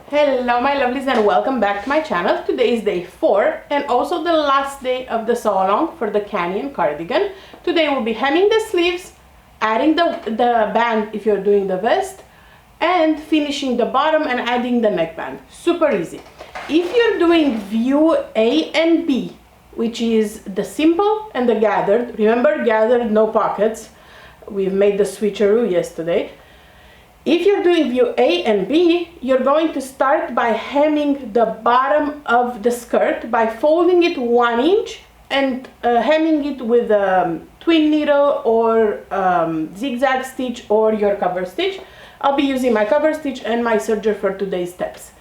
Hello my lovelies and welcome back to my channel. Today is day 4 and also the last day of the sew along for the Canyon cardigan. Today we'll be hemming the sleeves, adding the band if you're doing the vest, and finishing the bottom and adding the neckband. Super easy. If you're doing view A and B, which is the simple and the gathered, remember gathered, no pockets. We've made the switcheroo yesterday. If you're doing view A and B, you're going to start by hemming the bottom of the skirt by folding it 1 inch and hemming it with a twin needle or zigzag stitch or your cover stitch. I'll be using my cover stitch and my serger for today's steps.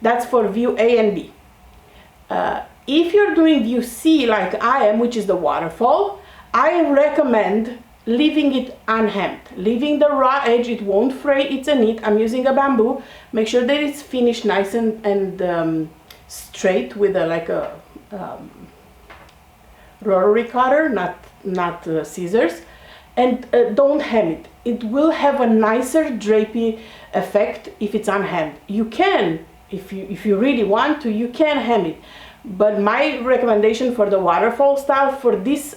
That's for view A and B. If you're doing view C like I am, which is the waterfall, I recommend leaving it unhemmed, leaving the raw edge. It won't fray, it's a knit. I'm using a bamboo. Make sure that it's finished nice and straight with a rotary cutter, not scissors, and don't hem it. It will have a nicer drapey effect if it's unhemmed. You can, if you really want to, you can hem it. But my recommendation for the waterfall style for this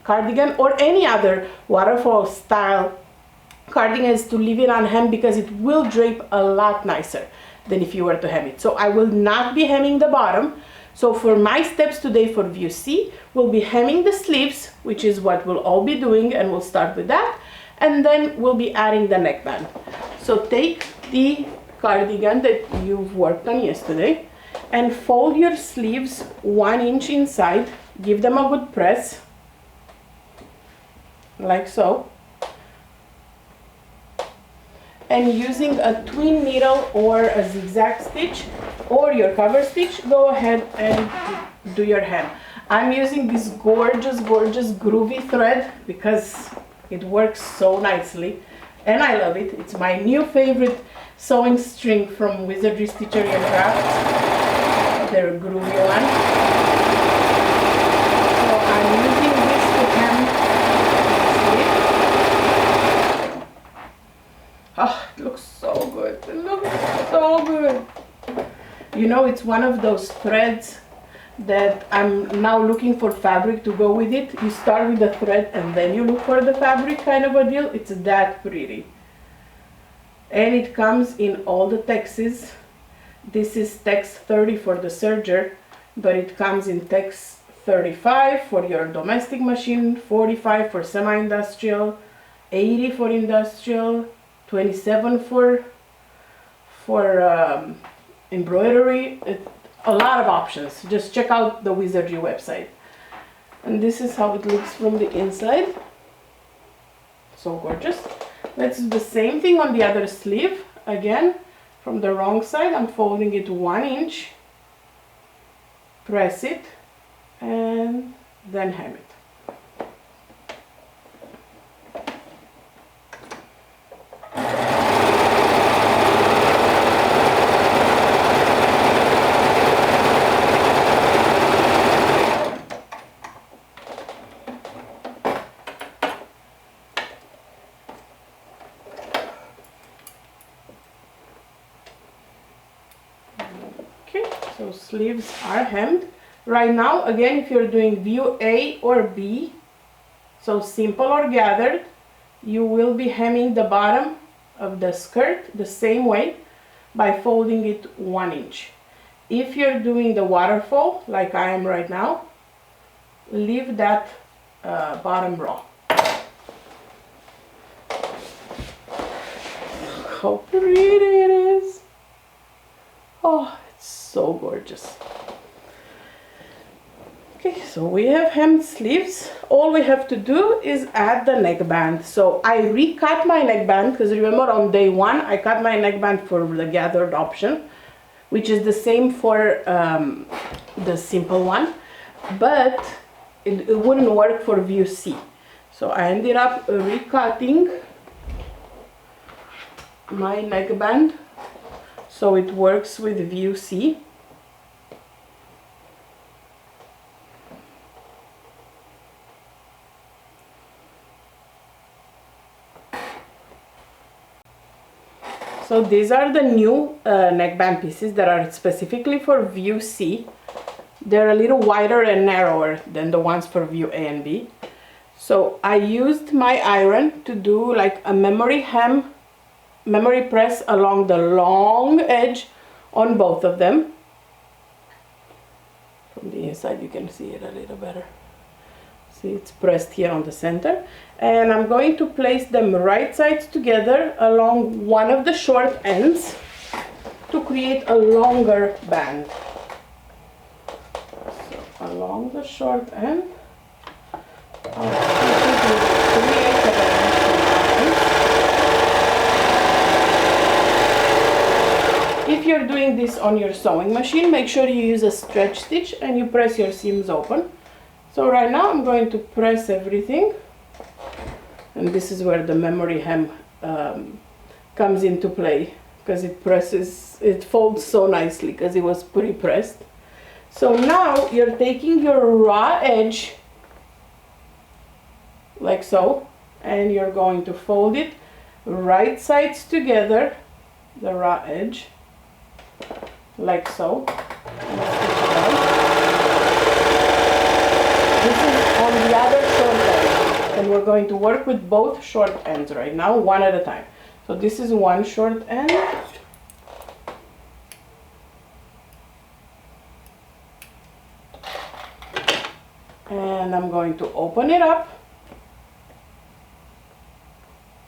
cardigan or any other waterfall style cardigan is to leave it unhemmed because it will drape a lot nicer than if you were to hem it. So I will not be hemming the bottom. So for my steps today for view C, we'll be hemming the sleeves, which is what we'll all be doing, and we'll start with that. And then we'll be adding the neckband. So take the cardigan that you've worked on yesterday and fold your sleeves 1 inch inside. Give them a good press, like so. And using a twin needle or a zigzag stitch or your cover stitch, go ahead and do your hem. I'm using this gorgeous groovy thread because it works so nicely and I love it. It's my new favorite sewing string from Wizardry Stitchery Crafts. They're a groovy one. So I'm using this to hem sleeve. Oh, it looks so good. It looks so good. You know, it's one of those threads that I'm now looking for fabric to go with it. You start with the thread and then you look for the fabric, kind of a deal. It's that pretty. And it comes in all the texts. This is text 30 for the serger, but it comes in text 35 for your domestic machine, 45 for semi-industrial, 80 for industrial, 27 for embroidery. A lot of options. Just check out the Wizardry website. And this is how it looks from the inside. So gorgeous. Let's do the same thing on the other sleeve. Again, from the wrong side, I'm folding it 1 inch, press it, and then hem it. So sleeves are hemmed. Right now, again, if you're doing view A or B, so simple or gathered, you will be hemming the bottom of the skirt the same way by folding it 1 inch. If you're doing the waterfall, like I am right now, leave that bottom raw. How pretty it is. Oh, so gorgeous. Okay, so we have hemmed sleeves. All we have to do is add the neckband. So I recut my neckband because remember on day 1 I cut my neckband for the gathered option, which is the same for the simple one, but it wouldn't work for view C. So I ended up recutting my neckband so it works with view C. So these are the new neckband pieces that are specifically for view C. They're a little wider and narrower than the ones for view A and B. So I used my iron to do like a memory press along the long edge on both of them. From the inside you can see it a little better. See, it's pressed here on the center. And I'm going to place them right sides together along one of the short ends to create a longer band. So along the short end, if you're doing this on your sewing machine, make sure you use a stretch stitch and you press your seams open. So right now I'm going to press everything, and this is where the memory hem comes into play, because it folds so nicely because it was pre-pressed. So now you're taking your raw edge like so, and you're going to fold it right sides together, the raw edge, like so. This is on the other short end, and we're going to work with both short ends right now, one at a time. So this is one short end. And I'm going to open it up.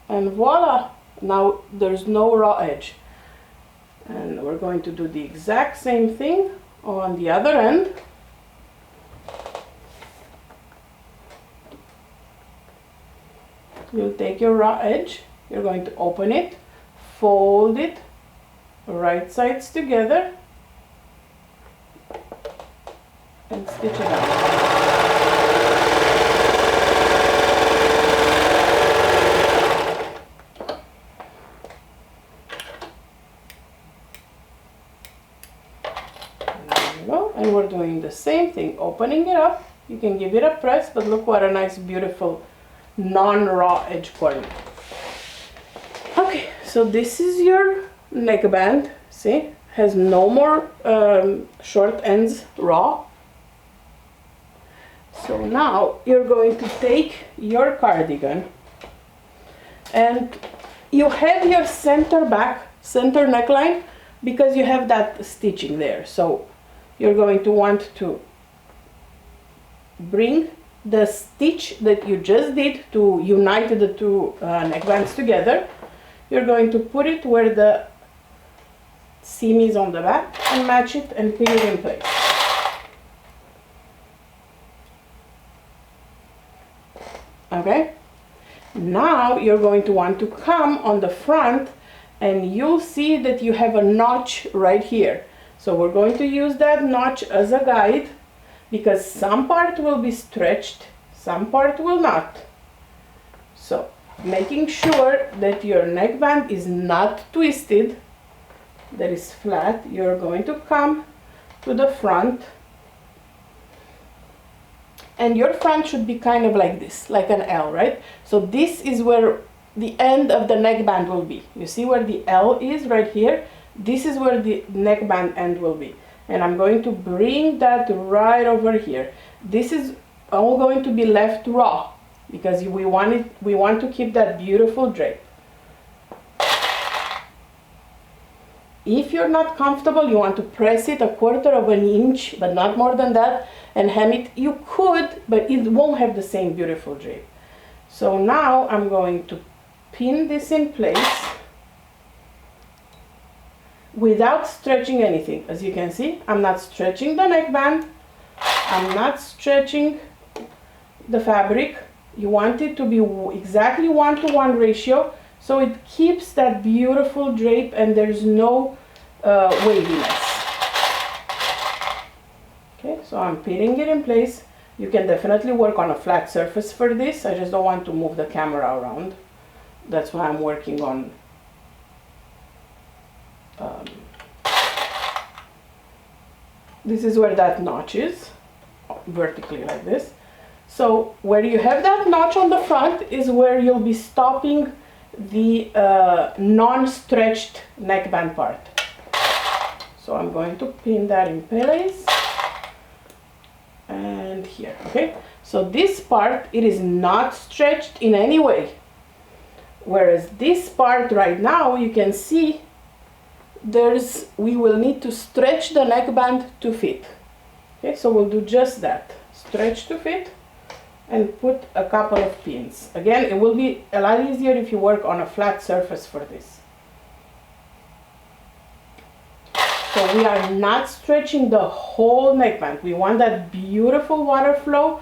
And voila! Now there's no raw edge. And we're going to do the exact same thing on the other end. You'll take your raw edge, you're going to open it, fold it, right sides together, and stitch it out. And we're doing the same thing, opening it up. You can give it a press, but look what a nice, beautiful, non-raw edge corner. Okay, so this is your neckband. See, has no more short ends raw. So now you're going to take your cardigan, and you have your center neckline because you have that stitching there. So you're going to want to bring the stitch that you just did to unite the two neckbands together. You're going to put it where the seam is on the back and match it and pin it in place. Okay, now you're going to want to come on the front, and you'll see that you have a notch right here. So we're going to use that notch as a guide, because some part will be stretched, some part will not. So making sure that your neckband is not twisted, that is flat, you're going to come to the front, and your front should be kind of like this, like an L, right? So this is where the end of the neckband will be. You see where the L is right here? This is where the neckband end will be. And I'm going to bring that right over here. This is all going to be left raw because we want to keep that beautiful drape. If you're not comfortable, you want to press it 1/4 of an inch, but not more than that, and hem it, you could, but it won't have the same beautiful drape. So now I'm going to pin this in place without stretching anything. As you can see, I'm not stretching the neckband, I'm not stretching the fabric. You want it to be exactly 1-to-1 ratio, so it keeps that beautiful drape and there's no waviness. Okay, so I'm pinning it in place. You can definitely work on a flat surface for this. I just don't want to move the camera around. That's why I'm working on this is where that notch is, vertically like this. So where you have that notch on the front is where you'll be stopping the non-stretched neckband part. So I'm going to pin that in place and here, okay? So this part, it is not stretched in any way. Whereas this part right now, you can see we will need to stretch the neckband to fit. Okay, so we'll do just that. Stretch to fit and put a couple of pins. Again, it will be a lot easier if you work on a flat surface for this. So we are not stretching the whole neckband. We want that beautiful waterfall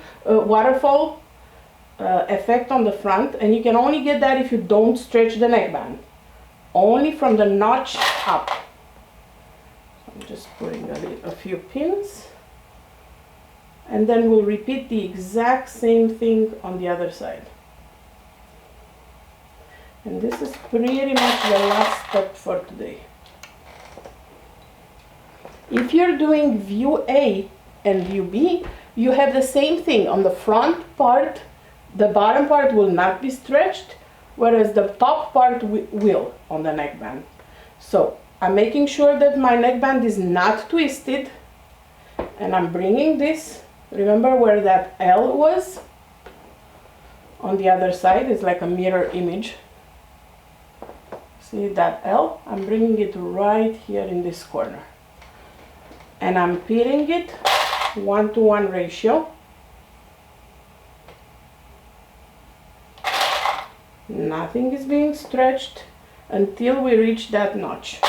effect on the front, and you can only get that if you don't stretch the neckband. Only from the notch up. So I'm just putting a few pins. And then we'll repeat the exact same thing on the other side. And this is pretty much the last step for today. If you're doing view A and view B, you have the same thing. On the front part, the bottom part will not be stretched, whereas the top part will on the neckband. So I'm making sure that my neckband is not twisted, and I'm bringing this, remember where that L was? On the other side is like a mirror image. See that L? I'm bringing it right here in this corner. And I'm pinning it 1-to-1 ratio. Nothing is being stretched until we reach that notch.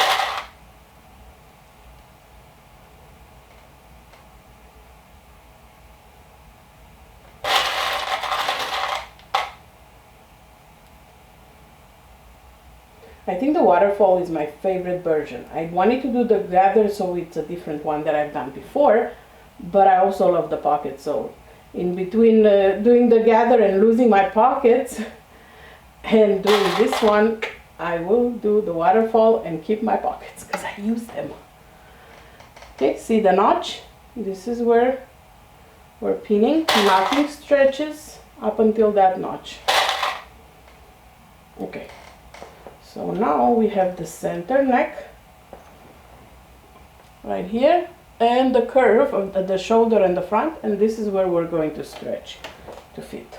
I think the waterfall is my favorite version. I wanted to do the gather, so it's a different one that I've done before, but I also love the pocket. So in between doing the gather and losing my pockets and doing this one, I will do the waterfall and keep my pockets because I use them. Okay, see the notch? This is where we're pinning. Nothing stretches up until that notch. Okay. So now we have the center neck right here and the curve of the shoulder and the front, and this is where we're going to stretch to fit.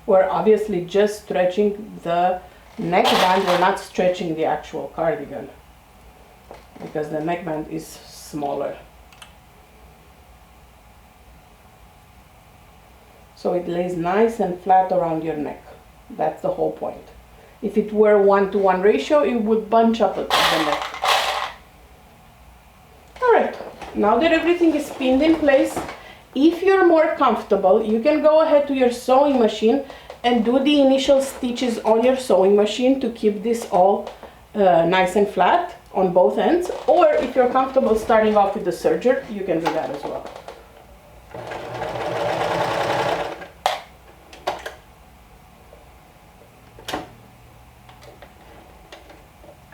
We're obviously just stretching the neckband, we're not stretching the actual cardigan because the neckband is smaller. So it lays nice and flat around your neck. That's the whole point. If it were 1-to-1 ratio, it would bunch up at the neck. Alright, now that everything is pinned in place, if you're more comfortable, you can go ahead to your sewing machine and do the initial stitches on your sewing machine to keep this all nice and flat on both ends. Or if you're comfortable starting off with the serger, you can do that as well.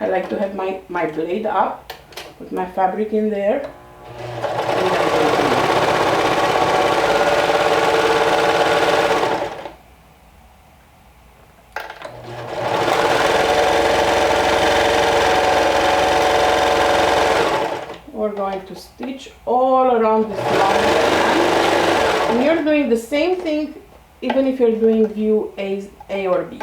I like to have my blade up, put my fabric in there. We're going to stitch all around this long band. And you're doing the same thing even if you're doing view A or B.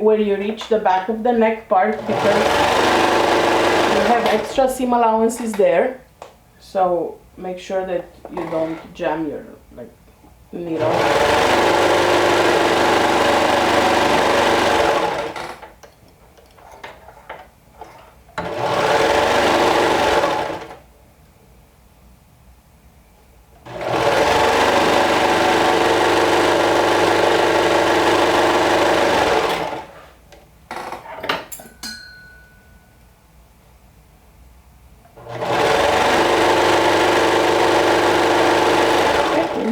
Where you reach the back of the neck part, because you have extra seam allowances there, so make sure that you don't jam your needle.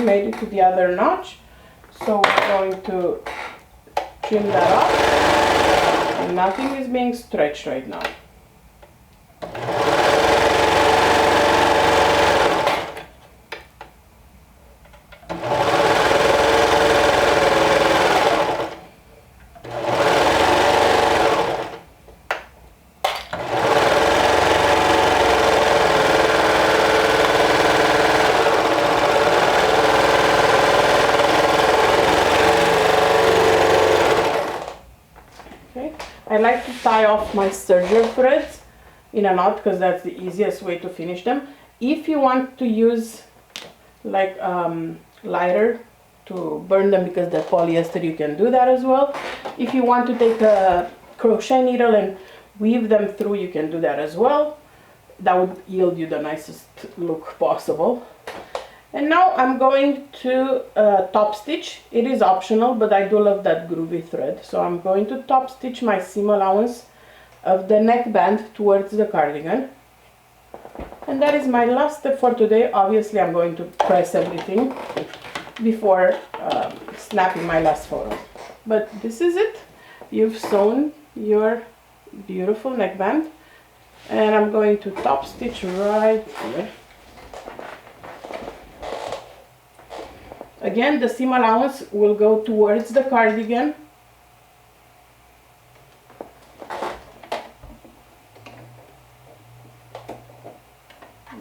made it to the other notch, so we're going to trim that off, and nothing is being stretched right now. I like to tie off my serger threads in a knot because that's the easiest way to finish them. If you want to use like lighter to burn them because they're polyester, you can do that as well. If you want to take a crochet needle and weave them through, you can do that as well. That would yield you the nicest look possible. And now I'm going to top stitch. It is optional, but I do love that groovy thread. So I'm going to top stitch my seam allowance of the neckband towards the cardigan. And that is my last step for today. Obviously, I'm going to press everything before snapping my last photo. But this is it. You've sewn your beautiful neckband. And I'm going to top stitch right here. Again, the seam allowance will go towards the cardigan.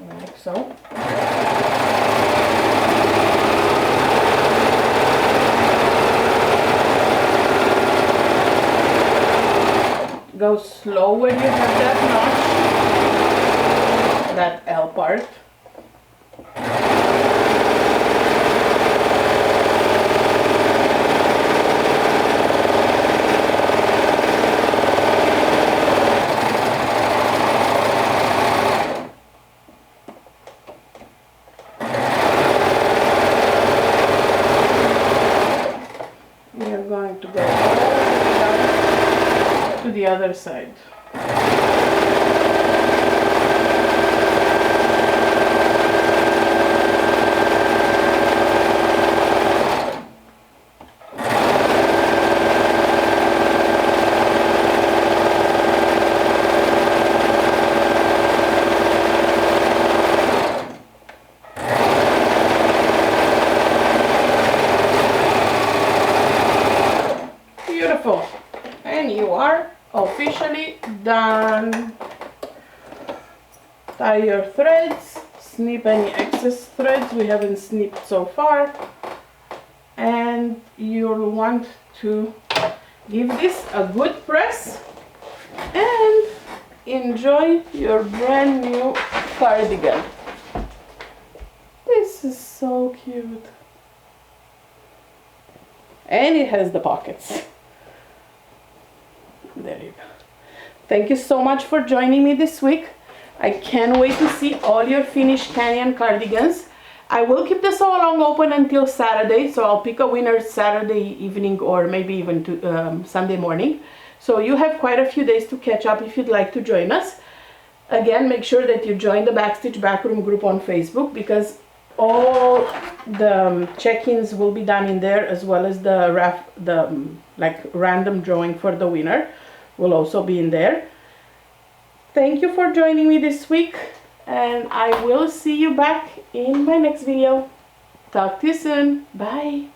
Like so. Go slow when you have that notch, that L part. The other side. Beautiful. And you are officially done. Tie your threads, snip any excess threads we haven't snipped so far, and you'll want to give this a good press and enjoy your brand new cardigan. This is so cute, and it has the pockets. There you go. Thank you so much for joining me this week. I can't wait to see all your finished Canyon cardigans. I will keep the sew along open until Saturday, so I'll pick a winner Saturday evening or maybe even to, Sunday morning. So you have quite a few days to catch up if you'd like to join us. Again, make sure that you join the Backstitch Backroom group on Facebook, because all the check-ins will be done in there, as well as the like random drawing for the winner will also be in there. Thank you for joining me this week, and I will see you back in my next video. Talk to you soon. Bye.